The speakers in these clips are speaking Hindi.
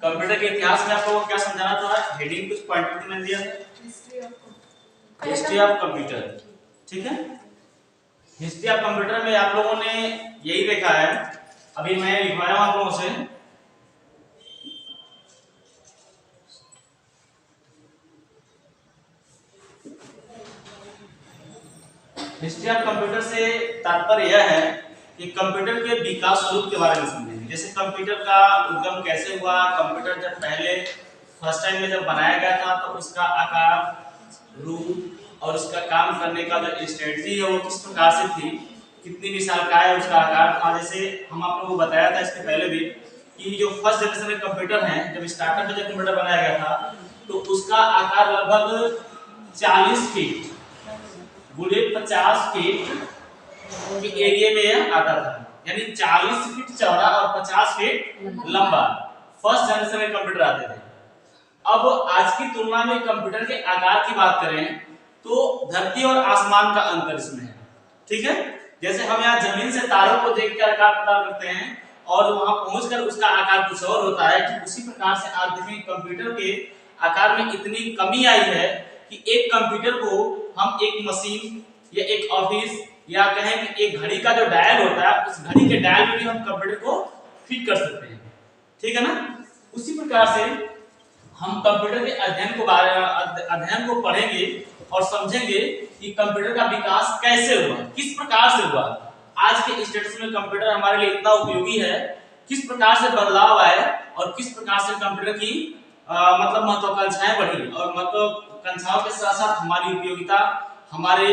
कंप्यूटर के इतिहास में आप लोगों को क्या समझाना था, हेडिंग कुछ पॉइंट मैंने दिया था, हिस्ट्री ऑफ कंप्यूटर। ठीक है, हिस्ट्री ऑफ कंप्यूटर में आप लोगों ने यही देखा है, अभी मैं लिखवाया हूं आप लोगों से। हिस्ट्री ऑफ कंप्यूटर से तात्पर्य यह है कि कंप्यूटर के विकास स्वरूप के बारे में समझेंगे। जैसे कंप्यूटर का उद्गम कैसे हुआ, कंप्यूटर जब पहले फर्स्ट टाइम में जब बनाया गया था तो उसका आकार, रूप और उसका काम करने का जो स्ट्रेटजी है वो किस प्रकार से थी, कितनी विशालकाय उसका आकार था। जैसे हम आप लोगों को बताया था इसके पहले भी कि जो फर्स्ट जनरेशन के कंप्यूटर हैं, जब स्टार्टअप में जब कंप्यूटर बनाया गया था तो उसका आकार लगभग 40 फीट गुणे 50 फीट के एरिया में यह आता था, यानी 40 फीट चौड़ा और 50 फीट लंबा फर्स्ट जनरेशन के कंप्यूटर आते थे। अब आज की तुलना में कंप्यूटर के आकार की बात करें तो धरती और आसमान का अंतर इसमें है। ठीक है, जैसे हम यहाँ जमीन से तारों को देखकर आकार पता करते हैं और वहां पहुंचकर उसका आकार कुछ और होता है, कि उसी प्रकार से आज देखें कंप्यूटर के आकार में इतनी कमी आई है कि एक कंप्यूटर को हम एक मशीन या एक ऑफिस या कहें कि एक घड़ी का जो डायल होता है उस घड़ी के डायल में भी हम कंप्यूटर को फिट कर सकते हैं। ठीक है ना, उसी प्रकार से हम कंप्यूटर के अध्ययन को पढ़ेंगे और समझेंगे कि कंप्यूटर का विकास कैसे हुआ, किस प्रकार से हुआ, आज के स्टेटस में कंप्यूटर हमारे लिए इतना उपयोगी है, किस प्रकार से बदलाव आए और किस प्रकार से कंप्यूटर की मतलब महत्वाकांक्षाएं बढ़ी और महत्वाकांक्षाओं के साथ साथ हमारी उपयोगिता, हमारे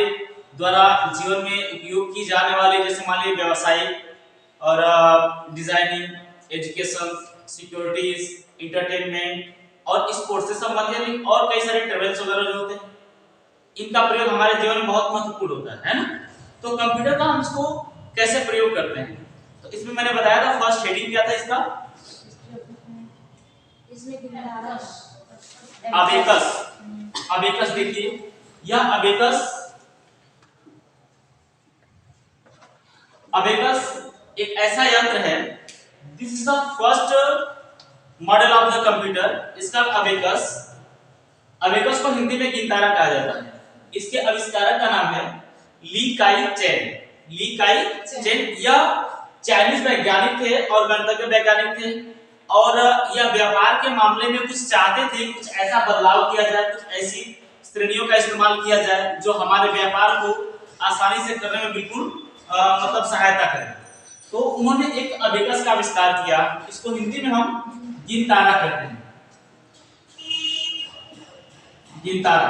द्वारा जीवन में उपयोग की जाने वाली, जैसे मान लीजिए व्यवसायिक और डिजाइनिंग, एजुकेशन, सिक्योरिटीज, इंटरटेनमेंट और स्पोर्ट्स से संबंधित और कई सारे ट्रेवल्स वगैरह जो होते हैं, इनका प्रयोग हमारे जीवन में बहुत महत्वपूर्ण होता है ना। तो कंप्यूटर का हम इसको कैसे प्रयोग करते हैं, तो इसमें मैंने बताया था फर्स्ट हेडिंग क्या था इसका, अबेकस। अबेकस देखिए, यह अबेकस एक ऐसा यंत्र है, this is the first model of the computer. इसका अबेकस को हिंदी में गिनतारा कहा जाता है। इसके आविष्कारक का नाम है ली काई चेन। ली काई चेन यह चाइनीज वैज्ञानिक थे और गणितज्ञ वैज्ञानिक थे, और यह व्यापार के मामले में कुछ चाहते थे, कुछ ऐसा बदलाव किया जाए, कुछ ऐसी श्रेणियों का इस्तेमाल किया जाए जो हमारे व्यापार को आसानी से करने में बिल्कुल मतलब सहायता करे। तो उन्होंने एक अबेकस का आविष्कार किया, इसको हिंदी में हम गिनतारा कहते हैं, गिनतारा।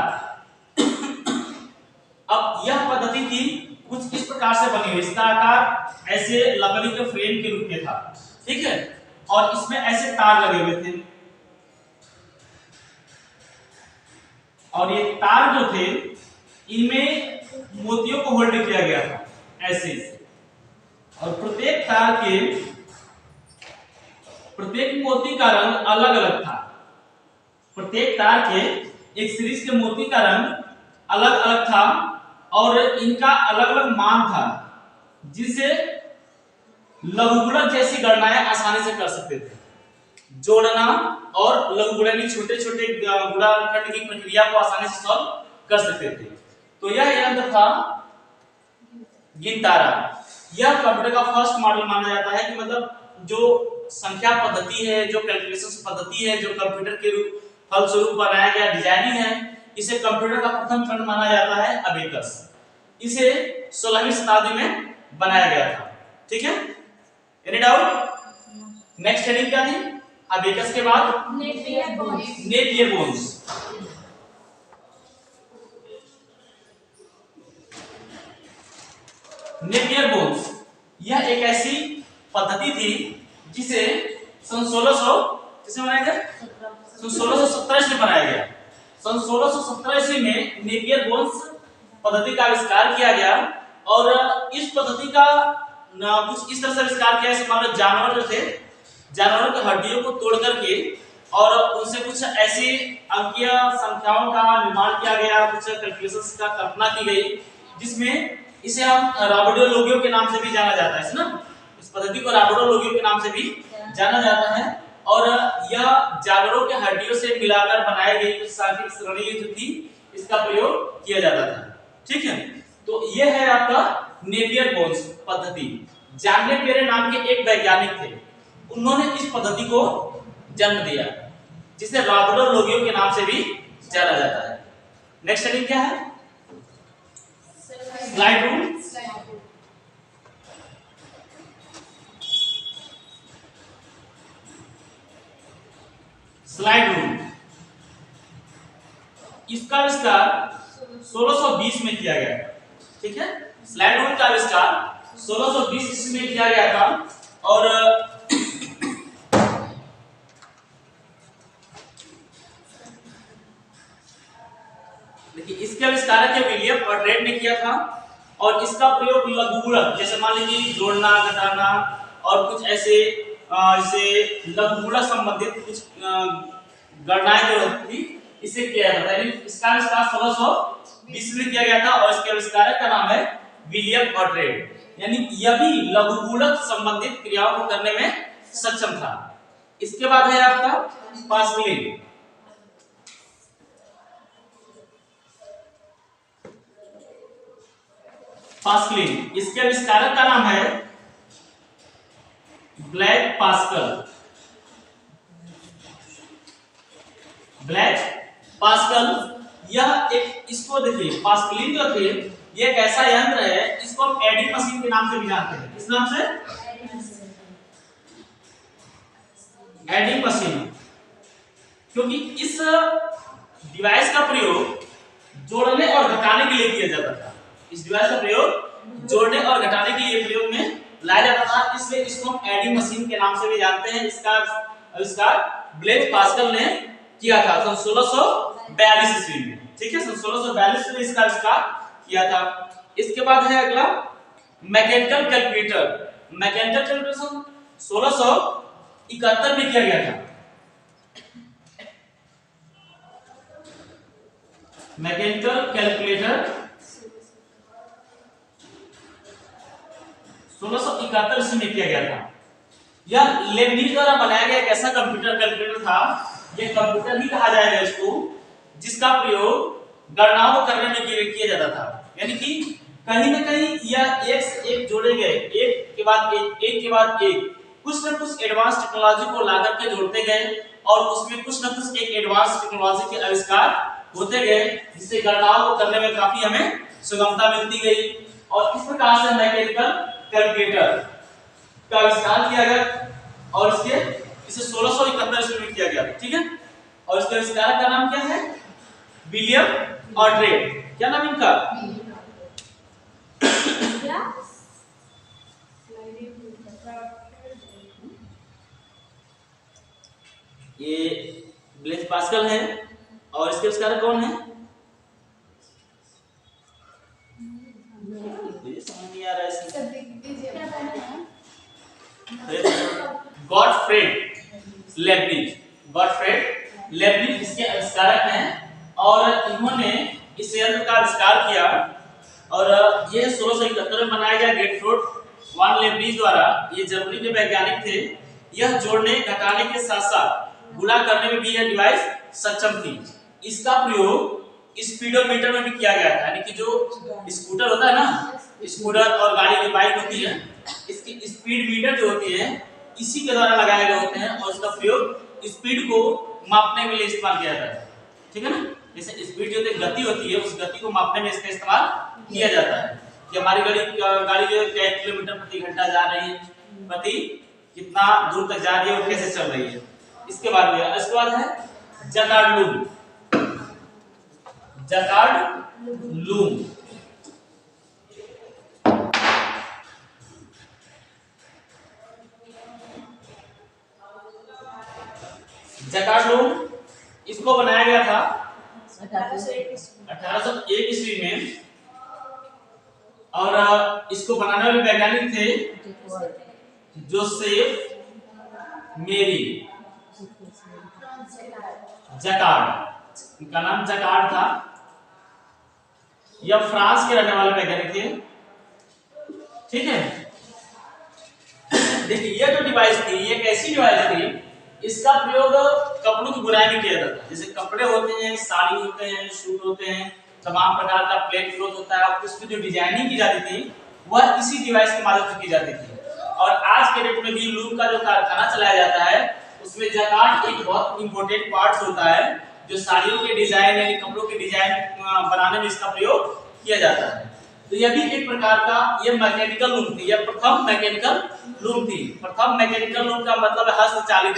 अब यह पद्धति थी कुछ इस प्रकार से बनी हुई, इसका आकार ऐसे लकड़ी के फ्रेम के रूप में था। ठीक है, और इसमें ऐसे तार लगे हुए थे, और ये तार जो थे इनमें मोतियों को होल्ड किया गया था ऐसे, और प्रत्येक तार के प्रत्येक मोती का रंग अलग अलग था। प्रत्येक तार के एक सीरीज के मोती का रंग अलग अलग था और इनका अलग अलग मान था, जिससे लघुगुणक जैसी गणनाएं आसानी से कर सकते थे। जोड़ना और लघुगुणन छोटे छोटे गुणनखंड की प्रक्रिया को आसानी से सॉल्व कर सकते थे। तो यह यंत्र था गिनतारा। यह कंप्यूटर का फर्स्ट मॉडल माना जाता है, कि मतलब जो संख्या पद्धति है, जो कैलकुलेशन पद्धति है, जो कंप्यूटर के फलस्वरूप बनाया गया डिजाइनिंग है, इसे कंप्यूटर का प्रथम खंड माना जाता है अबेकस। इसे 16वीं शताब्दी में बनाया गया था। ठीक है, एनी डाउट? नेक्स्ट हेडिंग क्या थी अबेकस के बाद? Napier bones. नेपियर बोन्स यह एक ऐसी पद्धति थी जिसे सन 1617 से बनाया गया। सन 1617 में नेपियर बोन्स पद्धति का आविष्कार किया गया, और इस पद्धति का कुछ इस तरह से आविष्कार किया, जैसे मान लो जानवर जो थे, जानवरों की हड्डियों को तोड़ करके और उनसे कुछ ऐसी अंकीय संख्याओं का निर्माण किया गया, कुछ कैलकुलेशंस का कल्पना की गई, जिसमें इसे हम राबडोलोगियो के नाम से भी जाना जाता है ना। इस पद्धति को राबडोलोगियो के नाम से भी जाना जाता है, और यह जानवरों के हड्डियों से मिलाकर बनाई गई कुछ सांख्यिक श्रेणी जो थी इसका प्रयोग किया जाता था। ठीक है, तो ये है आपका नेपियर बोन्स पद्धति। जॉन नेपियर नाम के एक वैज्ञानिक थे, उन्होंने इस पद्धति को जन्म दिया जिसे रॉबर्टो के नाम से भी जाना जाता है। नेक्स्ट हेडिंग क्या है? Slide rule. स्लाइड रूल इसका आविष्कार 1620 में किया गया। ठीक है, स्लाइड रूल का आविष्कार 1620 ईस्वी में किया गया था और देखिए इसके आविष्कारक के विलियम ऑर्ट्रेड ने किया था और इसका प्रयोग लघुगुणक जैसे मान लीजिए जोड़ना घटाना और कुछ ऐसे जैसे लघुगुणक संबंधित कुछ गणनाएं जो थी इसे किया जाता है। इसका आविष्कार 1620 में किया गया था और इसके आविष्कारक का नाम है विलियम ऑर्ट्रेड। यानी यह भी लघुगुणक संबंधित क्रियाओं को करने में सक्षम था। इसके बाद है आपका पास्कलिन। पास्कलिन इसके आविष्कारक का नाम है ब्लैक पास्कल। ब्लैक पास्कल यह एक, इसको देखिए पास्कलिन जो थे ये एक ऐसा यंत्र है, इसको हम एडी मशीन के नाम से भी जानते हैं। किस नाम से? AD machine. क्योंकि इस डिवाइस का प्रयोग जोड़ने और घटाने के लिए किया जाता था। इस डिवाइस का प्रयोग जोड़ने और घटाने के लिए प्रयोग में लाया जाता था, इसलिए इसको हम एडी मशीन के नाम से भी जानते हैं। इसका आविष्कार ब्लैक पास्कल ने किया था सन 1642 ईस्वी में। ठीक है, सन 1642 में इसका आविष्कार किया था। इसके बाद है अगला मैकेनिकल कैलकुलेटर। मैकेनिकल कैलकुलेटर सन 1671 में किया गया था। मैकेनिकल कैलकुलेटर 1671 ईस्वी में किया गया था। यह लेबनिज द्वारा बनाया गया एक ऐसा कंप्यूटर कैलकुलेटर था, यह कंप्यूटर ही कहा जाएगा इसको, जिसका प्रयोग गणनाओं को करने में किया जाता था। यानी कि कहीं ना कहीं यह एक से एक जोड़े गए, एक के बाद एक कुछ न कुछ एडवांस टेक्नोलॉजी को लाकर के जोड़ते गए और उसमें कुछ न कुछ एक एडवांस टेक्नोलॉजी के आविष्कार होते गए, जिससे गणनाओं को करने में काफी हमें सुगमता मिलती गई। और इस प्रकार से मैकेनिकल कैलकुलेटर का आविष्कार किया गया और इसे 1671 ईस्वी में किया गया। ठीक है, और इसके आविष्कारक का नाम क्या है? विलियम ऑर्ट्रेड। क्या नाम इनका? ये ब्लैक पास्कल है और इसके आविष्कारक कौन है? समझ नहीं आ रहा है। गॉटफ्रेड लेबनिज। गॉटफ्रेड लेबनिज इसके आविष्कारक हैं और इन्होंने इस यंत्र का आविष्कार किया और ये 1671 में बनाया गया गेटफ्रूट वान लेबनिज द्वारा। ये जर्मनी के वैज्ञानिक थे। यह जोड़ने घटाने के साथ साथ गुणा करने में भी यह डिवाइस सक्षम थी। इसका प्रयोग स्पीडोमीटर में भी किया गया था। यानी कि जो स्कूटर होता है ना, स्कूटर और गाड़ी की बाइक होती है, इसकी स्पीड मीटर जो होती है इसी के द्वारा लगाए गए होते हैं और इसका प्रयोग स्पीड को मापने के लिए इस्तेमाल किया जाता है। ठीक है ना, जैसे स्पीड जो गति होती है उस गति को मापने में इसका इस्तेमाल किया जाता है कि हमारी गाड़ी जो है किलोमीटर प्रति घंटा जा रही है, प्रति कितना दूर तक जा रही है और कैसे चल रही है। इसके बाद है jacquard loom. Jacquard loom jacquard loom इसको बनाया गया था 1801 ईस्वी में और इसको बनाने वाले वैज्ञानिक थे जोसेफ मेरी जकार्ड। इनका नाम जकार्ड था। यह फ्रांस के रहने वाले वैज्ञानिक थे। ठीक है, देखिए यह जो डिवाइस थी ये एक ऐसी डिवाइस थी इसका प्रयोग कपड़ों की बुनाई में किया जाता है। जैसे कपड़े होते हैं, साड़ी होते हैं, सूट होते हैं, तमाम प्रकार का प्लेन क्लॉथ होता है, उसकी जो डिजाइनिंग की जाती थी वह इसी डिवाइस के माध्यम से की जाती थी। और आज के डेट में भी लूम का जो कारखाना चलाया जाता है उसमें जकार्ड एक बहुत इंपॉर्टेंट पार्ट होता है, जो साड़ियों के डिजाइन यानी कपड़ों के डिजाइन बनाने में इसका प्रयोग किया जाता है। तो यह भी एक प्रकार का ये मैकेनिकल लूम थी, यह प्रथम मैकेनिकल लूम थी। प्रथम मैकेनिकल लूम का मतलब है हस्तचालित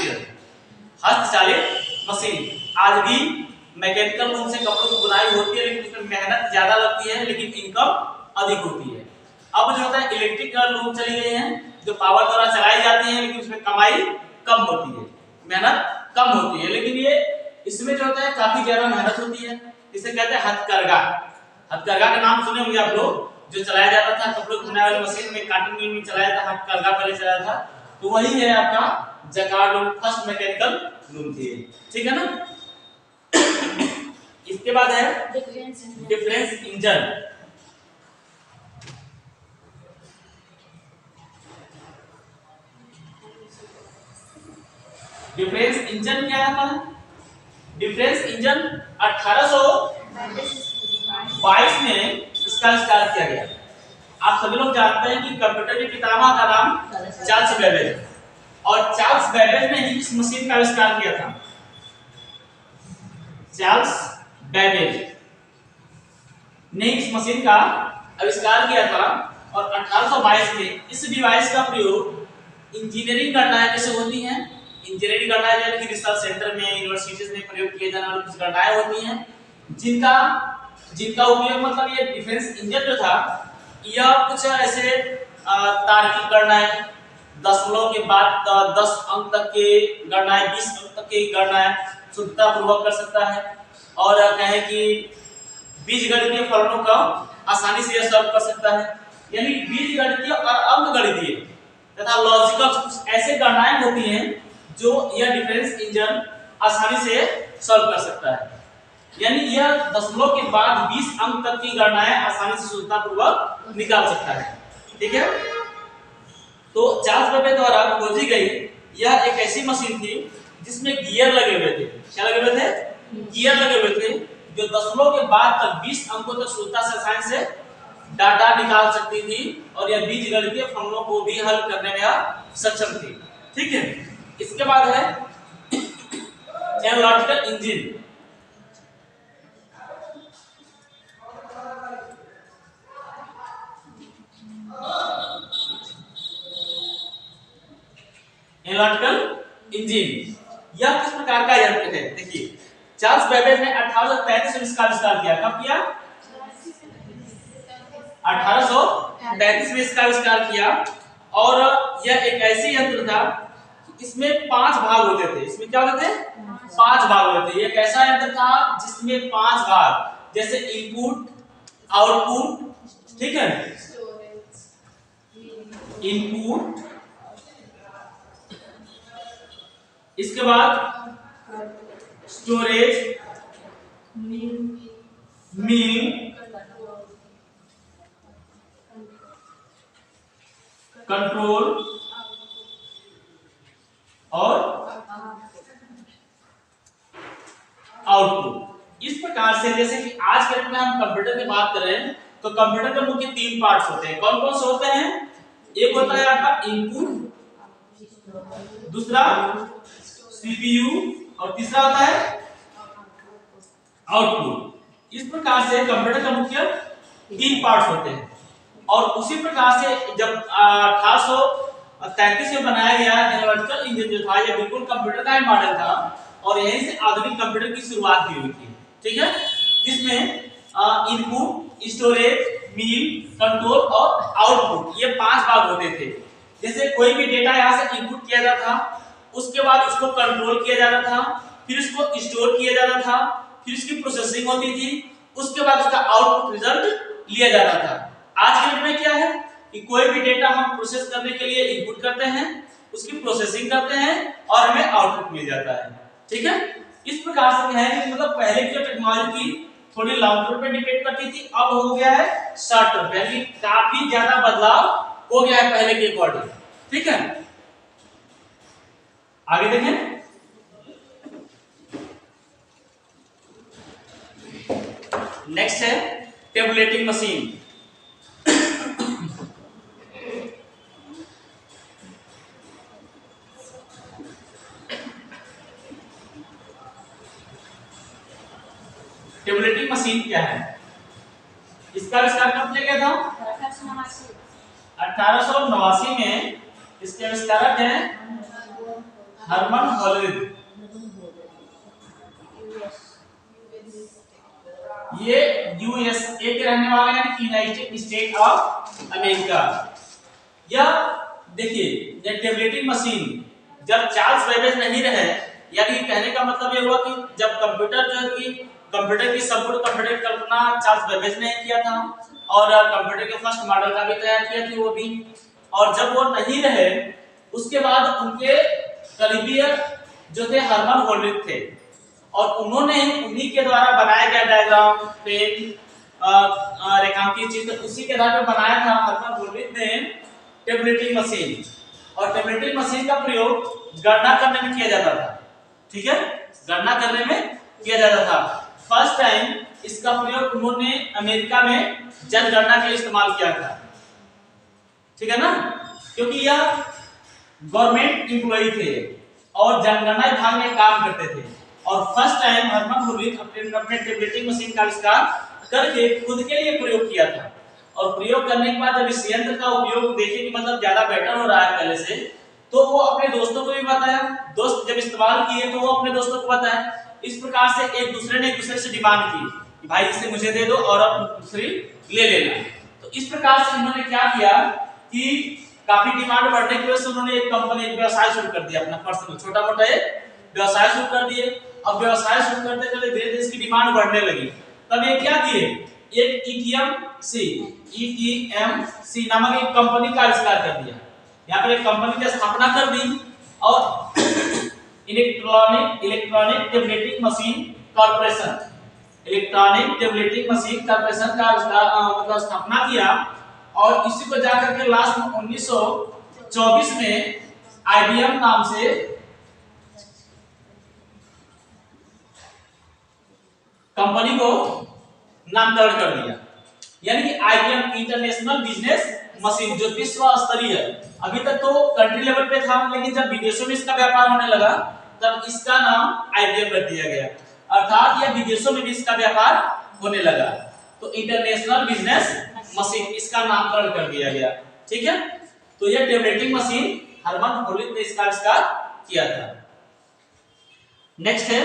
मशीन। आज भी मैकेनिकल लूम से कपड़ों की बुनाई होती है, लेकिन उसमें मेहनत ज्यादा लगती है लेकिन इनकम अधिक होती है। अब जो होता है इलेक्ट्रिकल लूम चली गई है, जो पावर द्वारा चलाई जाती है, लेकिन उसमें कमाई कम होती है, मेहनत कम होती है, लेकिन ये इसमें जो होता है काफी ज्यादा मेहनत होती है। इसे कहते हैं हथकरघा। हथकरघा का नाम सुने होंगे आप लोग, जो चलाया जाता था कपड़ों की बुनाई वाली मशीन में, काटन मिल में चलाया था, हथकरघा पहले चलाया था। तो वही है आपका jacquard loom, first mechanical loom थी, ठीक है ना। इसके बाद है डिफरेंस इंजन। डिफरेंस इंजन क्या है? डिफरेंस इंजन 1822 में इसका आविष्कार किया गया। आप सभी लोग जानते हैं कि कंप्यूटर के पितामह का नाम चार्ल्स बेबेज है, और चार्ल्स बेबेज ने ही इस मशीन का आविष्कार किया था। चार्ल्स बेबेज ने इस मशीन का आविष्कार किया था, और 1822 में इस डिवाइस का प्रयोग इंजीनियरिंग गणनाएं जैसे होती हैं, इंजीनियरिंग गणनाएं यानी कि रिसर्च सेंटर में, यूनिवर्सिटीज में प्रयोग किए जाने वाली कुछ गणनाएं होती हैं, जिनका उपयोग मतलब ये डिफेंस इंजन जो था यह कुछ ऐसे तार्किक गणनाएं, दशमलव के बाद 10 अंक तक के गणनाएं, 20 अंक तक की गणनाएं शुद्धता पूर्वक कर सकता है, और कहें कि बीजगणितीय फलनों का आसानी से यह सॉल्व कर सकता है। यानी बीजगणितीय और अंकगणितीय तथा लॉजिकल कुछ ऐसे गणनाएं होती हैं जो यह डिफरेंस इंजन आसानी से सॉल्व कर सकता है। यानी यह दशमलव के बाद 20 अंक तक की गणनाएं आसानी से शुद्धतापूर्वक निकाल सकता है, ठीक है। तो चार्ल्स बेबेज द्वारा खोजी गई यह एक ऐसी मशीन थी जिसमें गियर लगे हुए थे। क्या लगे हुए थे? गियर लगे हुए थे, जो दशमलव के बाद तक 20 अंकों तक शुद्धता से आसानी से डाटा निकाल सकती थी, और यह बीजगणितीय फलनों को भी हल करने में सक्षम थी, ठीक है। इसके बाद है एनालिटिकल इंजन। एनालिटिकल इंजन यह किस प्रकार का यंत्र है? देखिए, चार्ल्स बेबेज ने 1833 में इसका आविष्कार किया। कब किया? 1833 में इसका आविष्कार किया, और यह एक ऐसी यंत्र था इसमें 5 भाग होते थे। इसमें क्या होते थे? 5 भाग होते थे। एक ऐसा यंत्र था जिसमें 5 भाग, जैसे इनपुट, आउटपुट, ठीक है, इनपुट, इसके बाद स्टोरेज, मीन, कंट्रोल और आउटपुट। इस प्रकार से जैसे कि आज के में हम कंप्यूटर की बात करें तो कंप्यूटर के मुख्य 3 पार्ट्स होते हैं। कौन कौन से होते हैं? एक होता है आपका इनपुट, दूसरा सीपीयू, और तीसरा होता है आउटपुट। इस प्रकार से कंप्यूटर का मुख्य 3 पार्ट्स होते हैं, और उसी प्रकार से जब 1833 में बनाया गया एनालिटिकल इंजन जो था, यह बिल्कुल कंप्यूटर का ही मॉडल था, और यहीं से आधुनिक कंप्यूटर की शुरुआत हुई थी, ठीक है। जिसमें इनपुट, स्टोरेज, मीन, कंट्रोल और आउटपुट, ये 5 भाग होते थे। जैसे कोई भी डेटा यहाँ से इनपुट किया जाता था, उसके बाद उसको कंट्रोल किया जाता था, फिर उसको स्टोर किया जाता था, फिर उसकी प्रोसेसिंग होती थी, उसके बाद उसका आउटपुट रिजल्ट लिया जाता था। आज के डेट में क्या है कि कोई भी डेटा हम प्रोसेस करने के लिए इनपुट करते हैं, उसकी प्रोसेसिंग करते हैं, और हमें आउटपुट मिल जाता है, ठीक है। इस प्रकार से क्या है कि मतलब पहले की जो टेक्नोलॉजी थी थोड़ी लॉन्ग टर्म पे डिपेंड करती थी, अब हो गया है शॉर्ट टर्म, यानी काफी ज्यादा बदलाव हो गया है पहले के अकॉर्डिंग, ठीक है। आगे देखें, नेक्स्ट है टेबुलेटिंग मशीन। टेबुलेटिंग मशीन क्या है? इसका आविष्कार कब किया गया था? 1889 में। इसके आविष्कारक हैं हर्मन होलरिथ। ये यूएसए के रहने वाले हैं, यूनाइटेड स्टेट ऑफ अमेरिका। यह देखिए, ये टेबुलेटिंग मशीन जब चार्ल्स बेबेज नहीं रहे, यानी कहने का मतलब ये हुआ कि जब कंप्यूटर जो है कि कंप्यूटर की संपूर्ण कंप्यूटर की कल्पना चार्ल्स बेबेज ने किया था और कंप्यूटर के फर्स्ट मॉडल का भी तैयार किया थी वो भी। और जब वो नहीं रहे उसके बाद उनके करीबी जो थे हर्मन होलरिथ थे, और उन्होंने उन्हीं के द्वारा बनाया गया डायग्राम, पेन, रेखांकित चित्र उसी के आधार पर बनाया था हर्मन होलरिथ ने टेबुलेटिंग मशीन। और टेबुलेटिंग मशीन का प्रयोग गणना करने में किया जाता था। ठीक है, गणना करने में किया जाता था। फर्स्ट टाइम इसका प्रयोग उन्होंने अमेरिका में जनगणना के लिए इस्तेमाल किया था। ठीक है ना, क्योंकि यह गवर्नमेंट एम्प्लॉई थे और जनगणना विभाग में काम करते थे। और फर्स्ट टाइम हर्मन होलरिथ अपने टेबुलेटिंग मशीन का आविष्कार करके खुद के लिए प्रयोग किया था। और प्रयोग करने के बाद जब इस यंत्र का उपयोग देखे कि मतलब ज्यादा बेटर हो रहा है पहले से, तो वो अपने दोस्तों को भी बताया। दोस्त जब इस्तेमाल किए तो वो अपने दोस्तों को बताया। इस प्रकार से एक दूसरे से डिमांड की कि भाई इसे मुझे दे दो और अब दूसरी ले लेना। तो इस प्रकार से उन्होंने क्या किया कि काफी डिमांड बढ़ने की वजह से उन्होंने एक कंपनी, एक व्यवसाय शुरू कर दिया अपना पर्सनल, छोटा मोटा एक व्यवसाय शुरू कर दिए। अब व्यवसाय शुरू करते करते धीरे धीरे इसकी डिमांड बढ़ने लगी। तब ये क्या किए, एक ईटीएमसी नामक एक कंपनी का आविष्कार कर दिया। यहाँ पर एक कंपनी की स्थापना कर दी और electronic tabulating machine corporation, electronic tabulating machine corporation का मतलब स्थापना किया। और इसी को जाकर के लास्ट में 1924 में आईबीएम नाम से कंपनी को नामकरण कर दिया। यानी कि आईबीएम इंटरनेशनल बिजनेस मशीन, जो विश्व स्तरीय है। अभी तक तो कंट्री लेवल पे था, लेकिन जब विदेशों में इसका व्यापार होने लगा तब इसका नाम आईबीएम रख दिया गया। अर्थात यह विदेशों में भी इसका व्यापार होने लगा, तो इंटरनेशनल बिजनेस मशीन इसका नामकरण कर दिया गया। ठीक है, तो यह टेबुलेटिंग मशीन हर्मन होलरिथ ने इसका आविष्कार किया था। नेक्स्ट है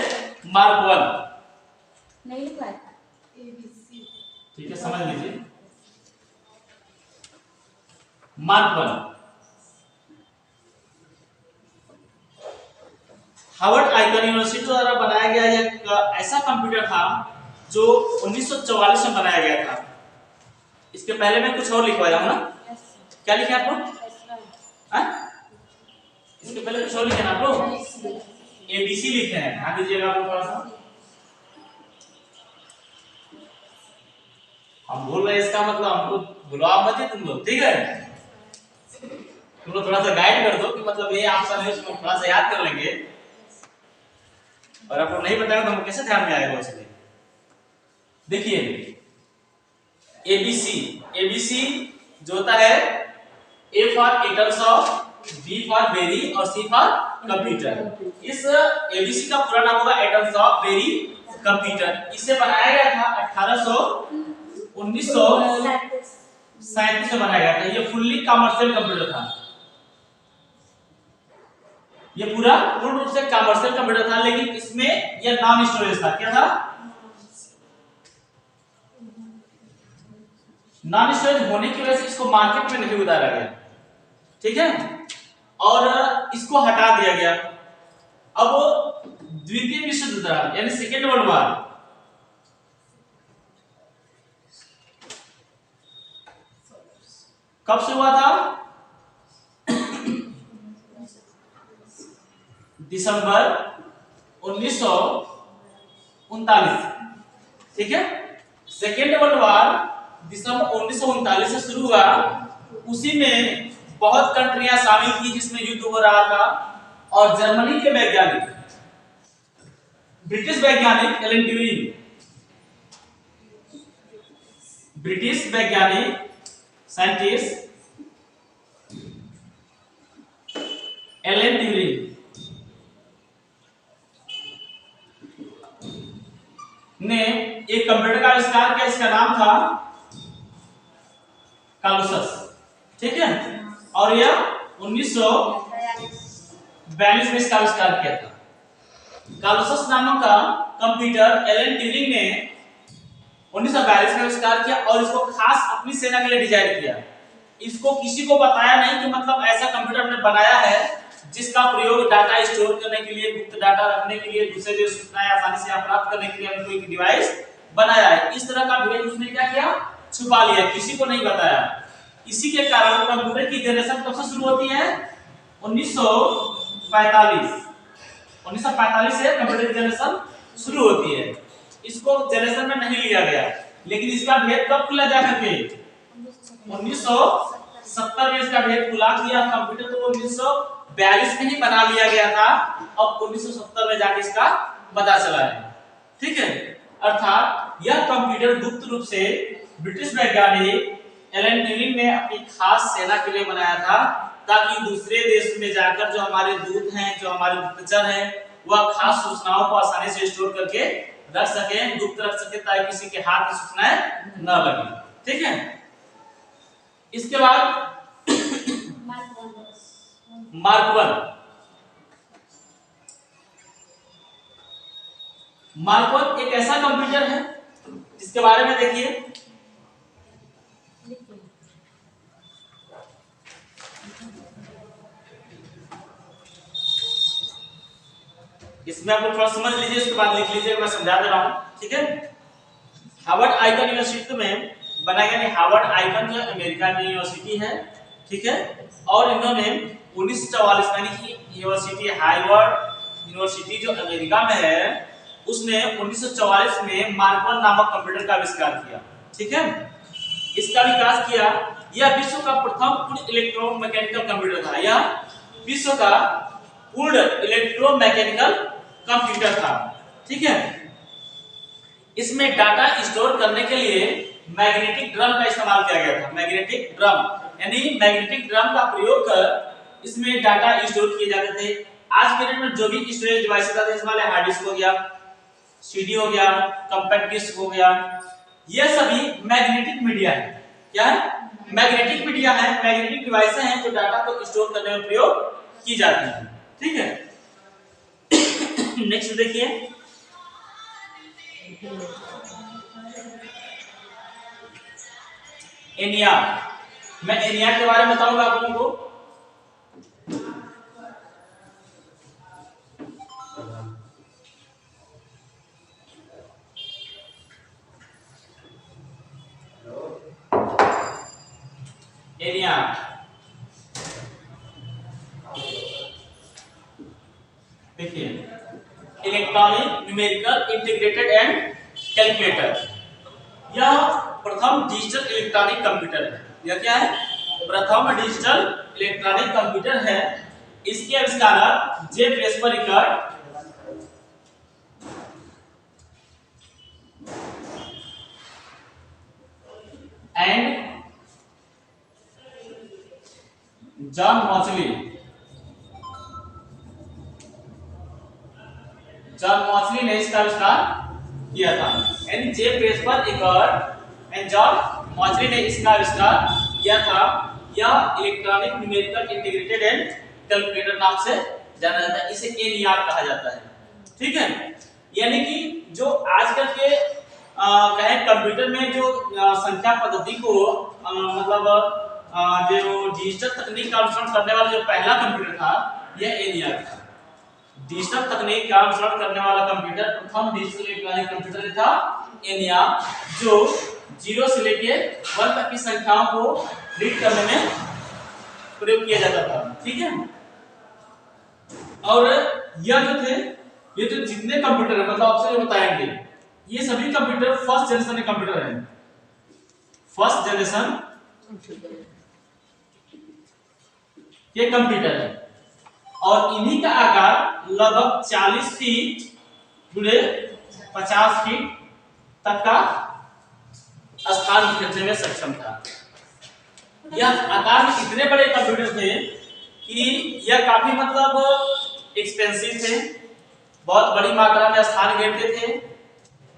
मार्क 1। नहीं लिखा है ABC। ठीक है, समझ लीजिए। मार्क 1 हार्वर्ड आइकन यूनिवर्सिटी द्वारा बनाया गया एक ऐसा कंप्यूटर था जो 1944 में बनाया गया था। इसके पहले मैं कुछ और लिखवाया हूं ना। क्या लिखा आप लोग? इसके पहले कुछ और लिखे ना आप लोग, एबीसी लिखे हैं। ध्यान दीजिएगा आप लोग थोड़ा सा, हम बोल रहे हैं इसका मतलब हमको बुलावा मत ही तुम लोग। ठीक है, तुम लोग थोड़ा सा गाइड कर दो कि मतलब ये ऑप्शन है, उसको थोड़ा सा याद कर लेंगे। और आपको नहीं बताएगा तो हमको कैसे ध्यान में आएगा? चलिए देखिए, एबीसी जो होता है A for atoms of, B for berry और सी फॉर कंप्यूटर। इस एबीसी का पूरा नाम होगा एटम्स ऑफ बेरी कंप्यूटर। इसे बनाया गया था 1937 में बनाया गया था। ये फुल्ली कमर्शियल कंप्यूटर था। ये पूरा पूर्ण रूप से कमर्शियल कंप्यूटर था, लेकिन इसमें यह नॉन स्टोरेज था। क्या था? नॉन स्टोरेज होने की वजह से इसको मार्केट में नहीं उतारा गया। ठीक है, और इसको हटा दिया गया। अब द्वितीय विश्व युद्ध यानी सेकेंड वर्ल्ड वॉर कब से हुआ था? दिसंबर 1939। ठीक है, सेकेंड वर्ल्ड वॉर दिसंबर 1939 से शुरू हुआ। उसी में बहुत कंट्रियां शामिल थी जिसमें युद्ध हो रहा था। और जर्मनी के वैज्ञानिक, ब्रिटिश वैज्ञानिक एलन ट्यूरिंग, ब्रिटिश वैज्ञानिक साइंटिस्ट एलन ट्यूरिंग ने एक कंप्यूटर का आविष्कार किया, इसका नाम था कालुसस। ठीक है, और यह 1942 में इसका आविष्कार किया था। कालुसस नामक का कंप्यूटर एलन ट्यूरिंग ने 1942 में आविष्कार किया और इसको खास अपनी सेना के लिए डिजाइन किया। इसको किसी को बताया नहीं कि मतलब ऐसा कंप्यूटर हमने बनाया है जिसका प्रयोग डाटा स्टोर करने के लिए, गुप्त डाटा रखने के लिए, दूसरे जो सूचनाएं आसानी से प्राप्त करने के लिए हमने कोई डिवाइस बनाया है। इस तरह का भेद उसने क्या किया, छुपा लिया, किसी को नहीं बताया। इसी के कारण कंप्यूटर की जनरेशन कब से शुरू होती है, 1945 से कंप्यूटर की जनरेशन शुरू होती है। इसको जनरेशन में नहीं लिया गया, लेकिन इसका भेद कब खुला जा करके, 1970 में इसका भेद खुला किया। कंप्यूटर तो 1942 में ही बना लिया गया था, अब 1970 में जाके इसका पता चला है। ठीक है, अर्थात यह कंप्यूटर गुप्त रूप से ब्रिटिश वैज्ञानिक एलन ट्यूरिंग ने अपनी खास सेना के लिए बनाया था, ताकि दूसरे देश में जाकर जो हमारे दूत हैं, जो हमारे गुप्तचर हैं, वह खास सूचनाओं को आसानी से स्टोर करके रख सके, गुप्त रख सके, ताकि किसी के हाथ की सूचनाएं न लगे। ठीक है, इसके बाद मार्क 1 एक ऐसा कंप्यूटर है जिसके बारे में देखिए, इसमें आप लोग थोड़ा समझ लीजिए, उसके बाद लिख लीजिए, मैं समझा दे रहा हूं। ठीक है, हार्वर्ड आइकन यूनिवर्सिटी में बनाया गया। हार्वर्ड आइकन जो अमेरिका की यूनिवर्सिटी है, ठीक है, और इन्होंने 1944 यानी कि यूनिवर्सिटी हार्वर्ड यूनिवर्सिटी जो अमेरिका में है, उसने 1944 में मार्क 1 नामक कंप्यूटर का आविष्कार किया। ठीक है, इसका विकास किया। यह विश्व का प्रथम पूर्ण इलेक्ट्रोमैकेनिकल कंप्यूटर था। यह विश्व का पूर्ण इलेक्ट्रोमैकेनिकल कंप्यूटर था। ठीक है, इसमें डाटा स्टोर करने के लिए मैग्नेटिक ड्रम का इस्तेमाल किया गया था। मैग्नेटिक ड्रम यानी मैग्नेटिक ड्रम का प्रयोग कर इसमें डाटा स्टोर किए जाते थे। आज के डेट में जो भी स्टोरेज डिवाइसेस आते हैं, इसमें हार्ड डिस्क हो गया, सीडी हो गया, कंपैक्ट डिस्क हो गया, ये सभी मैग्नेटिक मीडिया है। क्या है, मैग्नेटिक मीडिया है, मैग्नेटिक डिवाइसेस हैं जो डाटा को स्टोर करने में प्रयोग की जाती है। ठीक है, नेक्स्ट देखिए, एनियाक। मैं एनियाक के बारे में बताऊंगा आप लोगों को। एनियाक देखिए, electronic numerical integrated and calculator. यह प्रथम डिजिटल इलेक्ट्रॉनिक कंप्यूटर है। यह क्या है, प्रथम डिजिटल इलेक्ट्रॉनिक कंप्यूटर है। इसके आविष्कारक जे प्रेसपर रिकर्ड एंड जॉन मॉचली ने इसका आविष्कार किया था। एंड जे प्रेसपर रिकर्ड एंड जॉन मॉचली ने इसका आविष्कार किया था। यह electronic numerical integrated and calculator नाम से जाना जाता है। इसे एनियाक कहा जाता है। ठीक है, यानी कि जो आजकल के कहें कंप्यूटर में जो संख्या पद्धति को मतलब जो डिजिटल तकनीक का अनुसरण करने वाला जो पहला कंप्यूटर था, यह एनियाक था। डिजिटल तकनीक का अनुसरण करने वाला कंप्यूटर, प्रथम डिजिटल इलेक्ट्रॉनिक कंप्यूटर था एनियाक, जो 0 से लेके 1 तक की संख्याओं को रीड करने में प्रयोग किया जाता था। ठीक है, और यह जो थे, ये जो जितने कंप्यूटर है, मतलब आपसे जो बताएंगे, ये सभी कंप्यूटर फर्स्ट जनरेशन के कंप्यूटर हैं। फर्स्ट जनरेशन के कंप्यूटर है, और इन्हीं का आकार लगभग 40 फीट जुड़े 50 फीट तक का स्थान खींचने में सक्षम था। यह आकार में इतने बड़े कंप्यूटर थे कि यह काफी मतलब एक्सपेंसिव थे, बहुत बड़ी मात्रा में स्थान घेरते थे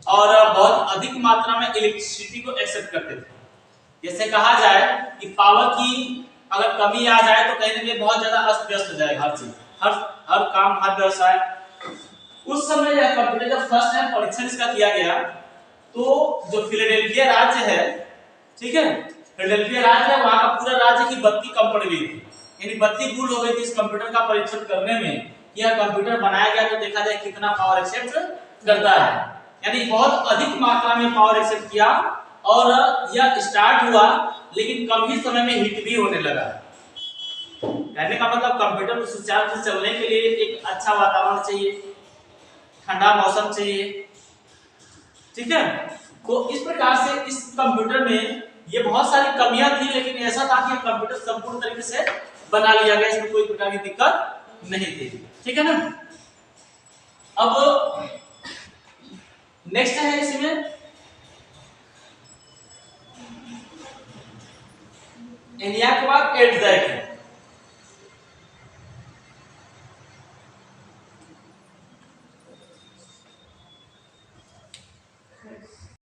और बहुत अधिक मात्रा में इलेक्ट्रिसिटी को एक्सेप्ट करते थे। जैसे कहा जाए कि पावर की अगर कमी आ जाए तो कहीं ना कहीं बहुत ज्यादा अस्त व्यस्त हो जाएगा हर चीज, हर काम, हर व्यवसाय। उस समय यह कंप्यूटर जब फर्स्ट टाइम परीक्षण इसका किया गया तो जो फिलाडेल्फिया राज्य है, ठीक है, फिलाडेल्फिया राज्य है, वहां का पूरा राज्य की बत्ती कम पड़ गई थी, यानी बत्ती गुल हो गई थी इस कंप्यूटर का परीक्षण करने में। यह कंप्यूटर बनाया गया तो देखा जाए कितना पावर एक्सेप्ट करता है, यानी बहुत अधिक मात्रा में पावर एक्सेप्ट किया और यह स्टार्ट हुआ लेकिन कम ही समय में हिट भी होने लगा। कहने का मतलब कंप्यूटर को सुचारू रूप से चलने के लिए एक अच्छा वातावरण चाहिए, ठंडा मौसम चाहिए, ठीक है। तो इस प्रकार से इस कंप्यूटर में ये बहुत सारी कमियां थी, लेकिन ऐसा था कि कंप्यूटर संपूर्ण तरीके से बना लिया गया, इसमें कोई प्रकार की दिक्कत नहीं थी, ठीक है ना। अब नेक्स्ट है इसमें ENIAC के बाद EDSAC।